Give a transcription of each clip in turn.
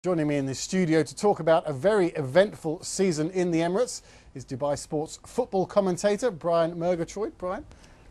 Joining me in the studio to talk about a very eventful season in the Emirates is Dubai Sports football commentator Brian Murgatroyd. Brian,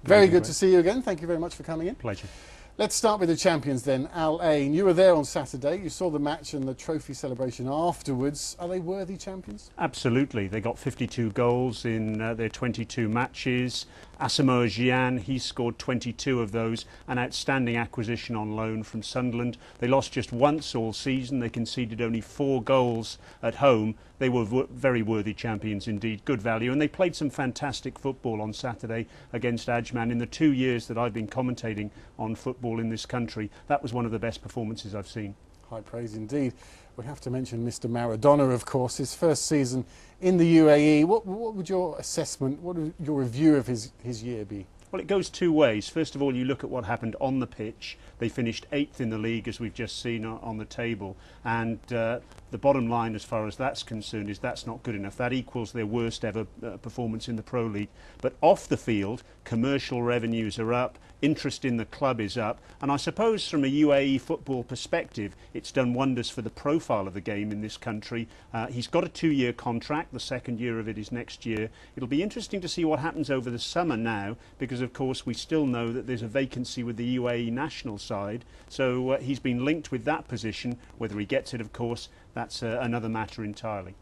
very good to see you again. Thank you very much for coming in. Pleasure. Let's start with the champions then, Al Ain. You were there on Saturday. You saw the match and the trophy celebration afterwards. Are they worthy champions? Absolutely. They got 52 goals in their 22 matches. Asamoah Gyan, he scored 22 of those, an outstanding acquisition on loan from Sunderland. They lost just once all season. They conceded only 4 goals at home. They were very worthy champions indeed, good value, and they played some fantastic football on Saturday against Ajman. In the 2 years that I've been commentating on football in this country, that was one of the best performances I've seen. High praise indeed. We have to mention Mr. Maradona, of course, his first season in the UAE. What would your assessment, what would your review of his year be? Well, it goes two ways. First of all, you look at what happened on the pitch. They finished 8th in the league, as we've just seen on the table. And the bottom line, as far as that's concerned, is that's not good enough. That equals their worst ever performance in the Pro League. But off the field, commercial revenues are up, interest in the club is up. And I suppose from a UAE football perspective, it's done wonders for the profile of the game in this country. He's got a 2-year contract. The second year of it is next year. It'll be interesting to see what happens over the summer now, because of course we still know that there's a vacancy with the UAE national side, so he's been linked with that position. Whether he gets it, of course, that's another matter entirely.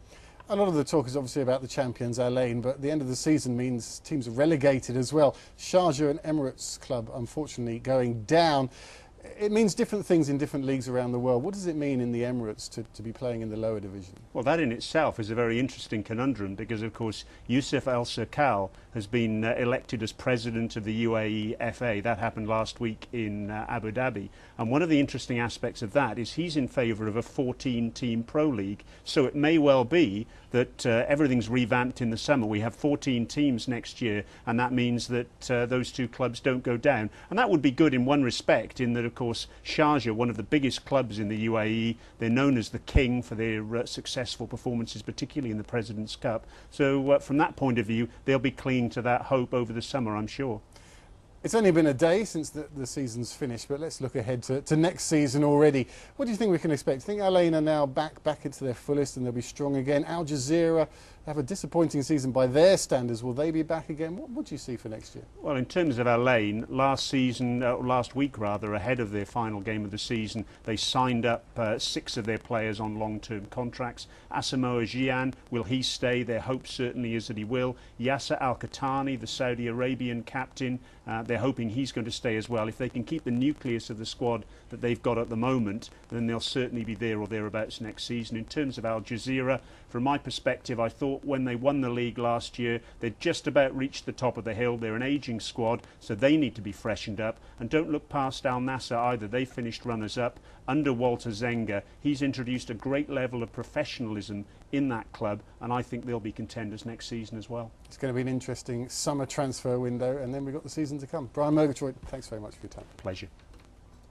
A lot of the talk is obviously about the champions, Al Ain, but the end of the season means teams are relegated as well. Sharjah and Emirates Club unfortunately going down. It means different things in different leagues around the world. What does it mean in the Emirates to be playing in the lower division? Well, that in itself is a very interesting conundrum, because of course Yusuf Al Serkal has been elected as president of the UAE FA. That happened last week in Abu Dhabi, and one of the interesting aspects of that is he's in favour of a 14-team Pro League. So it may well be that everything's revamped in the summer. We have 14 teams next year, and that means that those two clubs don't go down. And that would be good in one respect, in that of course Sharjah, one of the biggest clubs in the UAE, they're known as the King for their successful performances, particularly in the President's Cup. So from that point of view, they'll be clinging to that hope over the summer, I'm sure. It's only been a day since the season's finished, but let's look ahead to next season already. What do you think we can expect? Do you think Al Ain are now back into their fullest and they'll be strong again? Al Jazeera have a disappointing season by their standards. Will they be back again? What do you see for next year? Well, in terms of Al Ain, last week ahead of their final game of the season, they signed up 6 of their players on long-term contracts. Asamoah Gyan, will he stay? Their hope certainly is that he will. Yasser Al-Khattani, the Saudi Arabian captain, they're hoping he's going to stay as well. If they can keep the nucleus of the squad that they've got at the moment, then they'll certainly be there or thereabouts next season. In terms of Al Jazeera, from my perspective, I thought when they won the league last year, they'd just about reached the top of the hill. They're an ageing squad, so they need to be freshened up. And don't look past Al Nassr either. They finished runners-up under Walter Zenga. He's introduced a great level of professionalism in that club, and I think they'll be contenders next season as well. It's going to be an interesting summer transfer window, and then we've got the season to come. Brian Murgatroyd, thanks very much for your time. Pleasure.